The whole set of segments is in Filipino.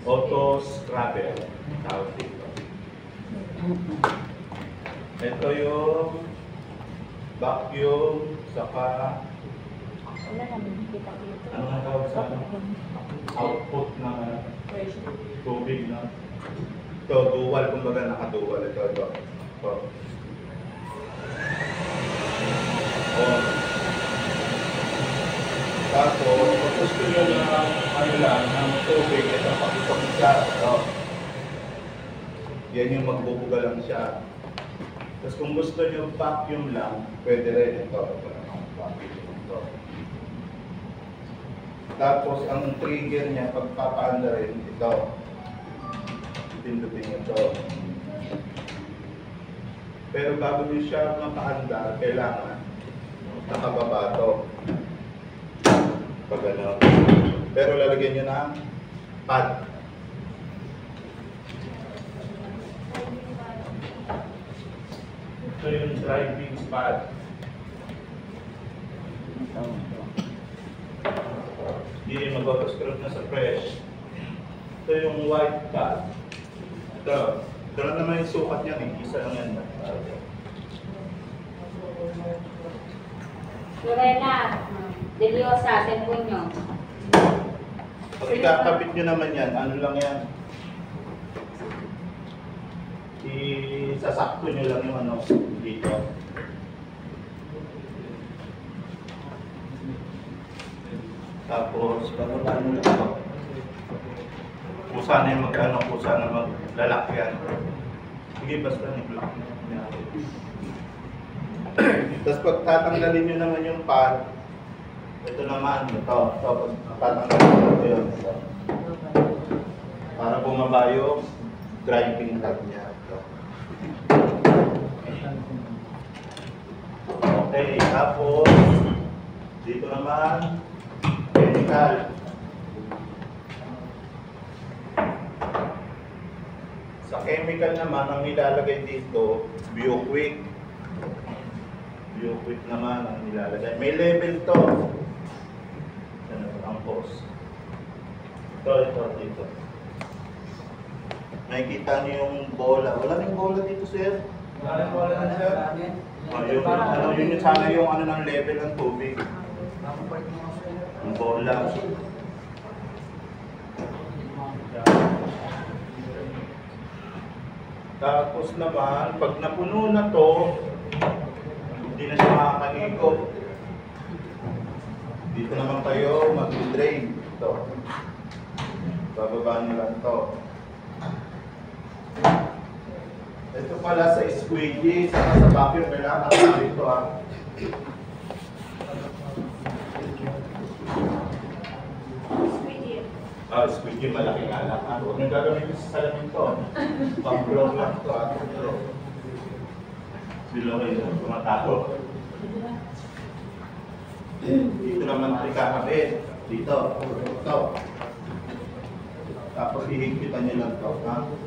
Auto scrubber. Tawag dito. Ito yung vacuum, saka Wala namin kita dito. ano nga tawag sa output ng tubig na. Ito, dual, kumbaga nakadual. Ito. Oh. Tapos, kung gusto nyo ng ano lang, ng tubig, ito, pakitok siya. Yan yung magbubuga lang siya. Tapos kung gusto nyo vacuum lang, pwede rin ito. Ito. Tapos, ang trigger niya, pagpapaanda rin, ito. Pindutin ito. Pero bago nyo siya mapaanda, kailangan nakababa ito. Pag ano. Pero lalagyan nyo ng pad. Ito yung driving pad. Hindi mag-auto-scrub na sa fresh. Ito yung white pad. Ito. Ito lang naman yung sukat niya. Isa lang yan. Lorena, Deliosa, cellphone nyo. Pag ikakabit nyo naman yan, ano lang yan? Isasakto nyo lang yung ano dito. Tapos, bababa nyo lang ito. Kung sana yung mag-ano, kung sana maglalak yan. Sige, basta ni-block nyo. Tapos pag tatanggalin nyo naman yung pad, ito naman, ito, tatanggalin nyo yun. Para bumaba yung driving tag niya. Ito. Okay, tapos dito naman, chemical. Sa chemical naman, ang nilalagay dito, Bioquick. Bioquick naman ang nilalagay. May level to. Ano ang post. Ito, dito. Nakikita niyo yung bola. Wala rin bola dito, sir. Wala rin bola na, sir. Yun yung sana yung ano ng level ng tubig. Yung bola. Tapos naman, pag napuno na to, hindi na siya makakaikot. Dito naman kayo mag-drain. Ito. Bababa nyo lang ito. Ito pala sa squeegee, sa vacuum, kailangan natin ito ha. Squeegee malaking alak. Huwag nyo gagamitin sa salamin to. Pang-blow lang ito ha. Bilo kayo, tumatago. Dito naman ito kakabit. Dito. Ito. Tapos ihigpitan nyo lang ito.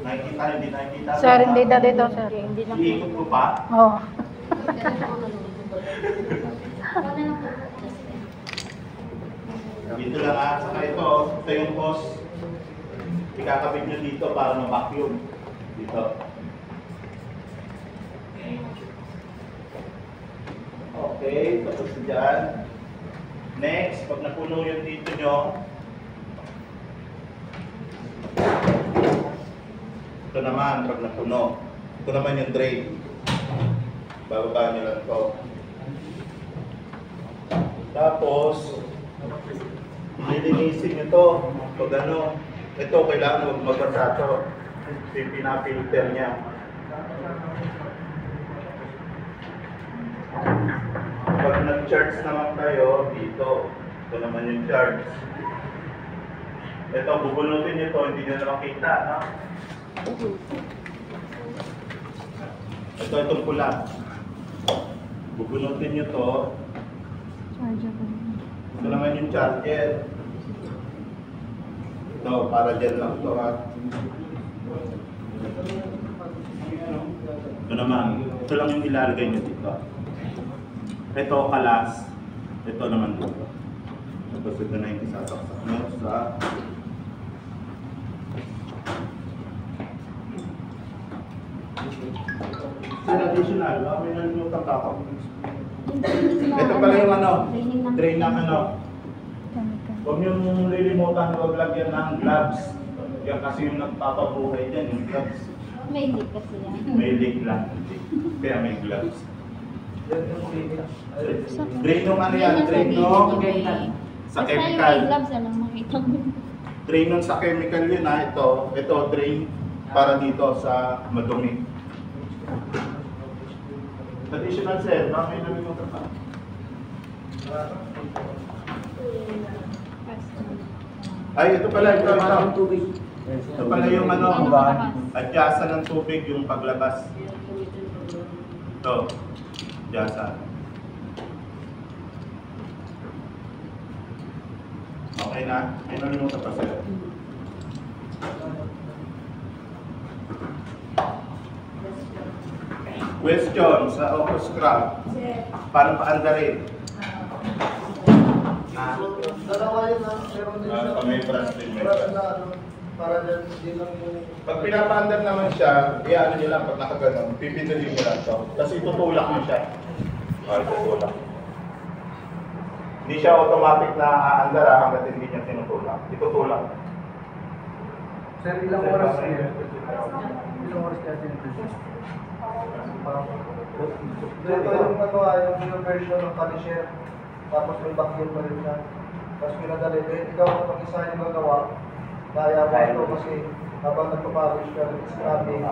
Nakikita, hindi nakikita. Sir, hindi na dito, sir. Iikot ko pa. Oo. Dito lang ha. Saka ito yung hose. Ikakabit nyo dito para ma-vacuum. Dito. Okay, tapos dyan. Next, pag napuno yung dito nyo, ito naman, pag napuno. Ito naman yung drain. Bababa nyo lang ito. Tapos, nilinisin nyo ito. Pag ano, ito kailangan huwag magbasa ito. Pinapilter niya. Pag nag-charge naman kayo, dito. Ito naman yung charge. Ito, bubunutin nyo ito, hindi nyo na makita. No? Itong pula. Bubunutin nyo ito. Ito naman yung charger. Ito, para dyan lang ito ha. Ito naman, ito lang yung ilalagay nyo dito. Ito, kalas. Ito naman dito. Tapos ito na yung isasaksak nyo sa additional. May nalimutan ka ako. Ito pala yung ano, drain ng ano. Huwag niyong lilimutan, huwag lagyan ng gloves. Yan kasi yung nagpapabuhay dyan, yung gloves. May leak kasi yan. May leak lang. Kaya may gloves. Drain nung ano yan, drain nung sa chemical. gloves na lang makita mo. Drain nun sa chemical yun ha, ito drain para dito sa madumi. Additional sir, baka may nalimutan pa. Ay, ito pala, ito. Ito pala yung ano, adjasa ng tubig, yung paglabas. Ito, adjasa. Okay na? May nalimutan pa sir. Question sa auto scrub. Paano paandarin? Dalawa yun na, meron din siya. May brush din. Brush na ano, para dyan, hindi lang yung... Pag pinapaandar naman siya, ano nyo lang pag nakaganon, pipindutin nyo lang ito. Kasi itutulak nyo siya. Itutulak. Hindi siya automatic na aandar hanggat hindi niya tinutulak. Itutulak. Sir, ilang oras yun? Ilang oras kaya sinutusin? Ito yung ano, yung version ng Punisher. Tapos may vacuum pa rin siya. Tapos pinadali. Ikaw ang mag-isa yung magawa. Kaya pa ito kasi habang nagpapawish ka ng scrubbing,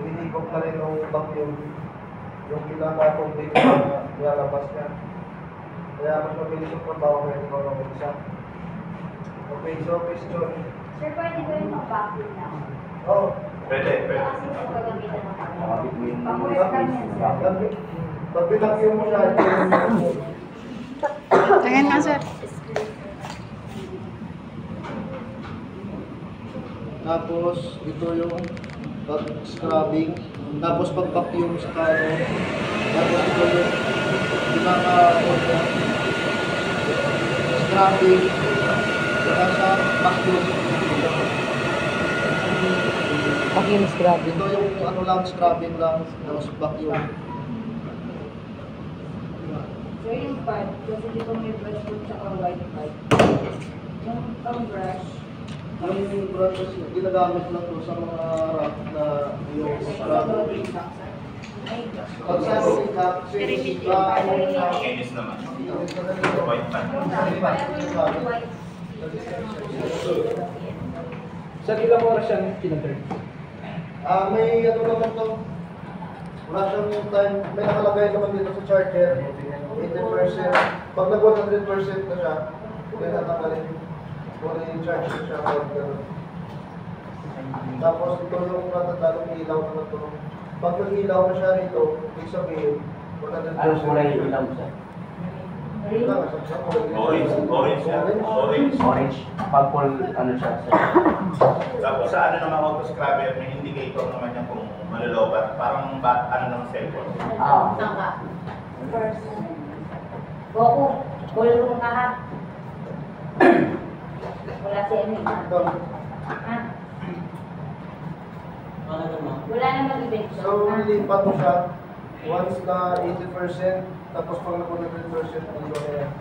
hinihigop na rin ng vacuum yung pinaka-complete na nilalabas niya. Kaya mas mabilis yung trabaho kaya ikaw ang mag-isa. Okay, so question. Sir, pwede ko yung mag-vacuum na. Oo. Pwede. Kasi ito gagamitan ng pangulit lang yan. Pag pinag-vacuum mo siya, ito yung Ayan nga, sir. tapos ito yung pag-scrubbing, tapos pag-vacuum sa kano, tapos ito yung scrubbing, saka sa vacuum. Vacuum scrubbing. Ito yung ano lang, scrubbing lang, tapos vacuum. So yung part, kasi di ba may brush ko tsaka white part. Yung brush, Yung brush, ginagamit lang to sa mga rock na yung scrubbing. Pag sa makeup, Inis naman. White pan. Sa ilang oras yan kinag-turn? May ano naman to, wala siyang time, may nakalagay naman dito sa charger, 80%. Pag nag-100% na siya, then natanggalin, wala yung charge na siya. Tapos ito yung natatalo, ilaw naman to. Pag nag-ilaw na siya rito, ibig sabihin, 100%. Anong kulay yung ilaw siya? Orange yan. Orange. Orange. Purple, ano siya? Tapos sa ano naman auto scrubber, may indicator naman yan kung malulobat. Parang ano ng cellphone. tangka. First. Goku, bulong ka ha. Wala si Emmy. Ha? Wala namang event. So, nilipat mo siya, once na 80%, tapos pag nag-100%, naliwa na yan.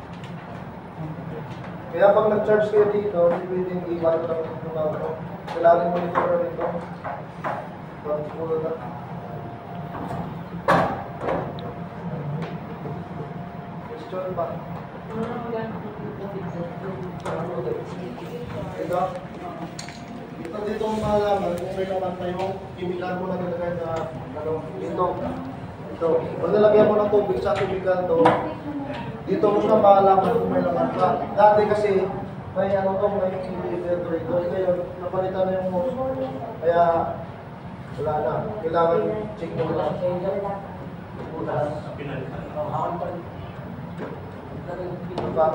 Kaya pag nag-charge kayo dito, hindi pwedeng iwan lang yung ano. Kailangan monitor na rito. Pag puro na. Question pa? Ito? Dito mo malaman kung may naman tayong chemical mo na nilagay na ano, ito. Pag nalagyan mo ng tubig sa chemical to, dito mo siya malaman kung may laman ka. Dati kasi may ano to, may filter ito. Ngayon, napalitan na yung hose. Kaya wala na. Kailangan check mo lang. Diba?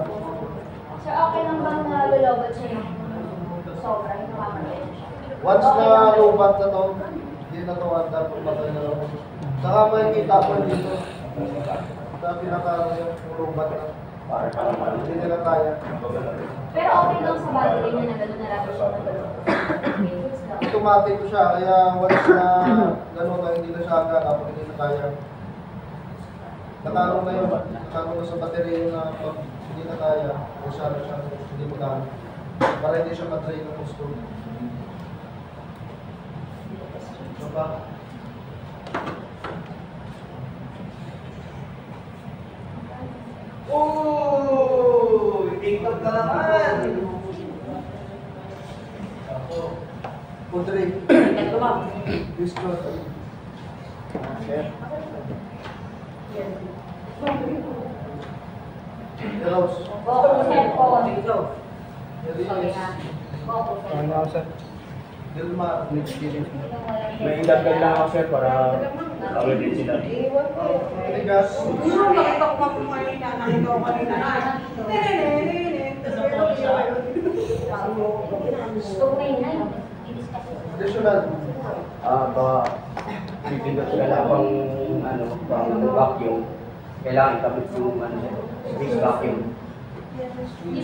So okay lang bang nalulobot siya yung sobra, yung nakamatay na siya? Once na lobat na to, hindi na to andar kung matay na lang. Saka makikita ko dito. Sa pinaka yung lobat na. Hindi nila kaya. Pero okay lang sa battery niya na gano'n na lang siya na gano'n. Automatic ko siya, kaya once na gano'n na hindi na siya agad, kapag hindi na kaya, Nakarong na yun. Nakarong na sa baterya na pag hindi na kaya, o sana siya, hindi mo gamit. Para hindi siya matrain ng gusto. So pa? Oh! TikTok ka naman! Pudre. Disco. Hello. Ano ako, sir? Dilma. May dagdag lang ako, sir, para awal din sila. Ligas. Additional. Baka pipindot sila lang pang, ano, pang vacuum. Kailangan itabit yung, ano, big vacuum.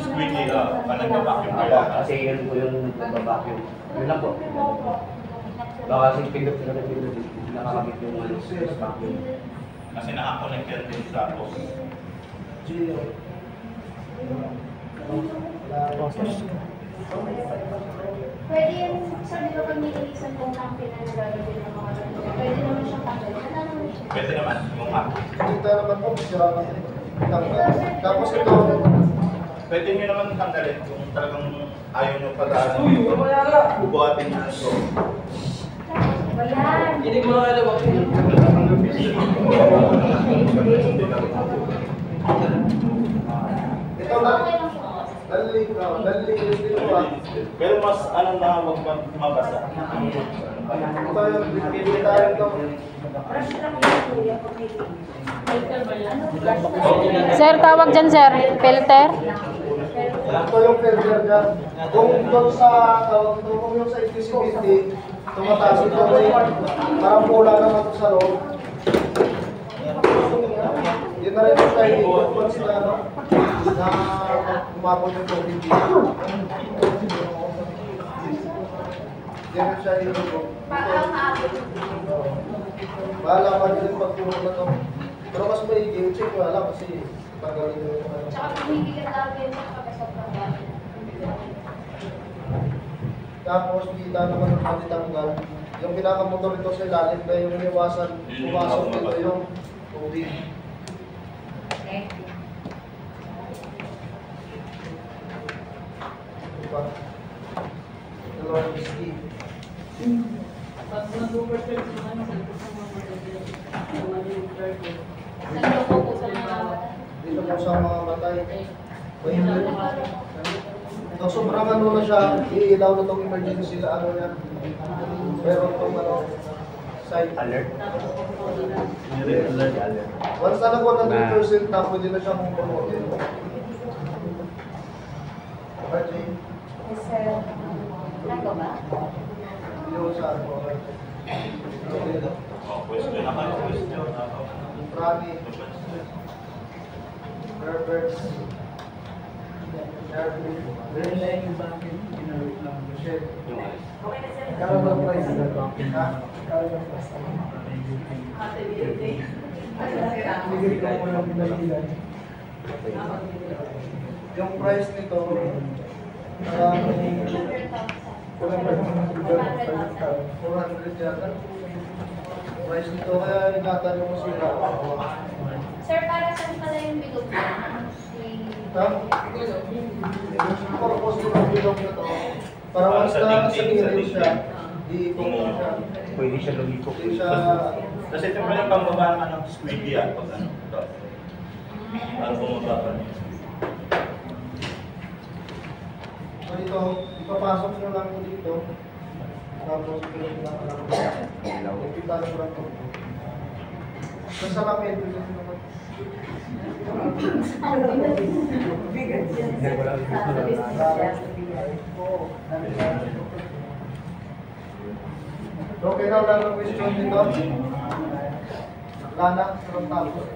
Squeaky, parang na-vacuum Ako, kailangan. kasi yun po yung vacuum. Yun lang po. Baka kasi pindot sila ng pindot, hindi nakakabit yung, ano, big vacuum. Kasi nakakonect yan din sa post. Gio. Pwede yung sabi ko pag may ilisan kung campaign na nagagawin ng mga ganito. Pwede naman siyang tanggalin. Wala naman siya. Pwede naman yung app. Dito naman po, sira na. Tapos ito, Pwede nyo naman tanggalin kung talagang ayaw nyo pag-ano. Bubuhatin nyo ito. Ayan. Hindi mo na alam ako. ito na. Okay lang siya. Dali, dito ah. Pero mas ano na huwag mabasa. Ito yung bibili tayo ito. Sir, tawag dyan, sir. Filter. Ito yung filter niya. Kung doon sa, tawag ito, kung yung sa ATC-50, tumataas ito, parang pula naman ito sa loob. Yun na rin yung sa once na, ano, na umabot yung tubig dito. Yan siya yung ito. Parang maabot. Bahala pa din yung pagtulog na to. Pero mas maiging, check ko alam kasi tanggalin mo yung ano. Tsaka pumigil lagi yung pagkakasok ng gamit. Tapos kita naman ng pagtitanggal. Yung pinakamotor nito sa ilalim na yung iniwasan, pumasok dito yung tubig. Diba? Dalawang whiskey. Nagpo po sa mga Dito po sa mga batay. So, sobrang ano na siya, iilaw na itong emergency na ano yan. Pero itong ano, side. Alert. Once na nag 100% na, pwede na siyang promotin. RJ, Nako ba? yung sa ano, Question na kayo. Question na ako. Rani, Herbert, Erwin, Michelle. Caramel price. Ha? Caramel price. Yung price nito, 400 yata. Price nito, kaya ingatan yung masira. Sir, para saan pala yung bilog niya? Ha? Yung purpose ng bilog na to, para once na sa gilid siya, iikot na siya. Pwede siya lumipok. Hindi siya, Kasi ito pala yung pambaba ng ano, squeaky yan. Pag ano, ito. Para bumaba pa niya. so ito, ipapasok nyo lang dito. Tapos, pinag-pinakalang ko. Ipitalo ko lang ito. Sa salamin, pwede nyo naman. Okay na wala ng question dito. Wala na, sarap tapos.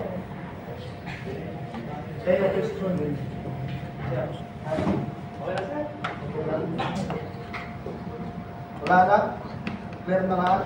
Kaya question din. Wala na? Clear na lahat?